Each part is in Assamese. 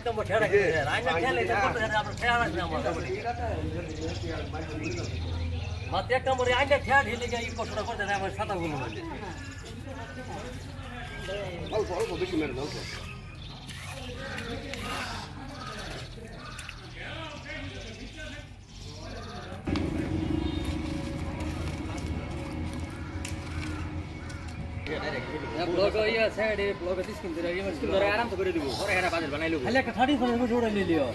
নম্বর ঠেড়া খেলে আইনা খেলে করতে আমরা ঠেড়া রাখছি আমরা মাত্র এক নম্বরে আইনা ঠেড়া ঢিলে গিয়ে এই কষ্টটা করতে না আমার সাদা গুলো অল্প অল্প বেশি মেরে অল্প ব্লগ ইয়া সাইড এ ব্লগ আছে স্কিন ধরে ইয়া স্কিন ধরে আরাম করে দিব পরে হেরা বাজার বানাইলো খালি একটা 30 করে জোড়া নিয়ে লিও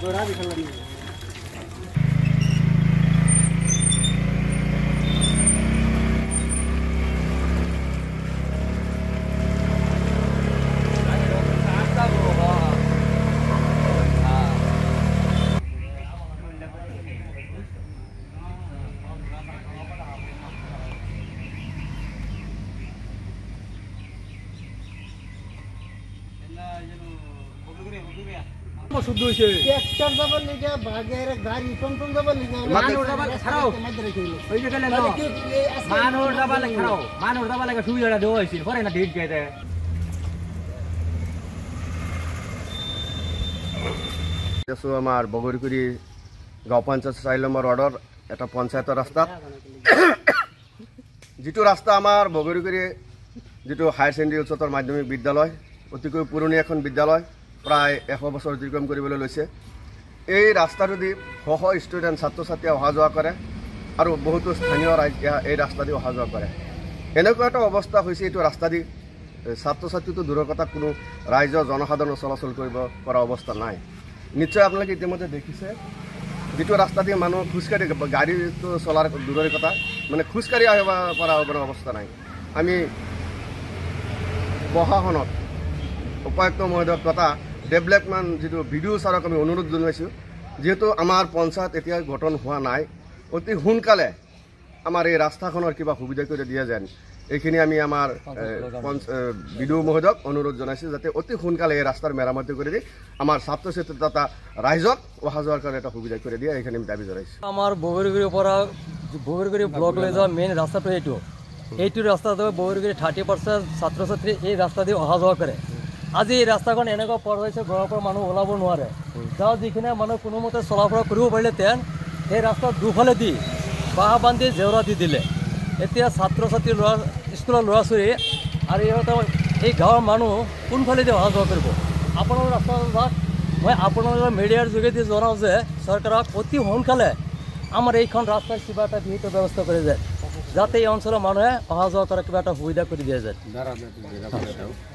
জোড়া দিলাম শুদ্ধ হইছে ট্রাক্টর যাবার লাগা বাগের গাড়ি টমটম যাবার লাগা মানুষ যাবার খারাও ওই যে গেলে মানুষ যাবার লাগা খারাও মানুষ যাবার লাগা সুবিধাটা দেওয়া হইছিল পরে না ঢিট গাইতে এসো আমার বগরকুড়ি গাঁও পঞ্চায়েত 4 নম্বর ওয়াৰ্ডৰ এটা পঞ্চায়তৰ ৰাস্তা যেটো ৰাস্তা আমাৰ বগৰকুড়ি যেটো হায়াৰ সেকেন্ডাৰী উচ্চতৰ মাধ্যমিক বিদ্যালয় অতিকৈ পুৰণি এখন বিদ্যালয় প্ৰায় 100 বছৰ অতিক্ৰম কৰিবলৈ লৈছে এই ৰাস্তাটোদি শহ ষ্টুডেণ্ট ছাত্ৰ ছাত্ৰী অহা যোৱা কৰে আৰু বহুতো স্থানীয় ৰাইজ এই ৰাস্তা দি অহা যোৱা কৰে এনেকুৱা এটা অৱস্থা হৈছে এইটো ৰাস্তা দি ছাত্ৰ ছাত্ৰীটো দূৰৰ কথা কোনো ৰাইজৰ জনসাধাৰণ চলাচল কৰিব পৰা অৱস্থা নাই নিশ্চয় আপোনালোকে ইতিমধ্যে দেখিছে যেটো ৰাস্তা দি মানুহ খোজকাঢ়ি গাড়ীটো চলাৰ দূৰৰ কথা মানে খোজকাঢ়ি আহিব পৰা অৱস্থা নাই আমি প্ৰশাসনত উপায়ুক্ত মহোদয়ৰ কথা ডেভেলপমেণ্ট যেটো ভিডিঅ' ছাৰক আমি অনুৰোধ জনাইছোঁ যেহেতু আমাৰ পঞ্চায়ত এতিয়া গঠন হোৱা নাই অতি সোনকালে আমাৰ এই ৰাস্তাখনৰ কিবা সুবিধা কৰি দিয়া যেন এইখিনি আমি আমাৰ ভিডিঅ' মহোদয়ক অনুৰোধ জনাইছোঁ যাতে অতি সোনকালে এই ৰাস্তাৰ মেৰামতি কৰি দি আমাৰ ছাত্ৰ ছাত্ৰী তথা ৰাইজক অহা যোৱাৰ কাৰণে এটা সুবিধা কৰি দিয়ে এইখিনি আমি দাবী জনাইছোঁ আমাৰ বগৰগুৰিৰ পৰা বগৰগুৰি ব্লকলৈ যোৱা মেইন ৰাস্তাটো এইটো ৰাস্তাটো বগৰগুৰি 30% ছাত্ৰ ছাত্ৰী এই ৰাস্তা দি অহা যোৱা কৰে আজি এই ৰাস্তাখন এনেকুৱা পৰ হৈছে ঘৰৰ পৰা মানুহ ওলাব নোৱাৰে যাওঁ যিখিনি মানুহ কোনোমতে চলাফৰা কৰিব পাৰিলেহেঁতেন সেই ৰাস্তাত দুফালে দি বাঁহ বান্ধি জেওৰা দি দিলে এতিয়া ছাত্ৰ ছাত্ৰী স্কুলৰ ল'ৰা ছোৱালী আৰু ইহঁতৰ এই গাঁৱৰ মানুহ কোনফালেদি অহা যোৱা কৰিব আপোনালোকৰ ৰাস্তা যাওক মই আপোনালোকৰ মিডিয়াৰ যোগেদি জনাওঁ যে চৰকাৰক অতি সোনকালে আমাৰ এইখন ৰাস্তাৰ কিবা এটা বিহিত ব্যৱস্থা কৰি যায় যাতে এই অঞ্চলৰ মানুহে অহা যোৱা কৰা কিবা এটা সুবিধা কৰি দিয়া যায়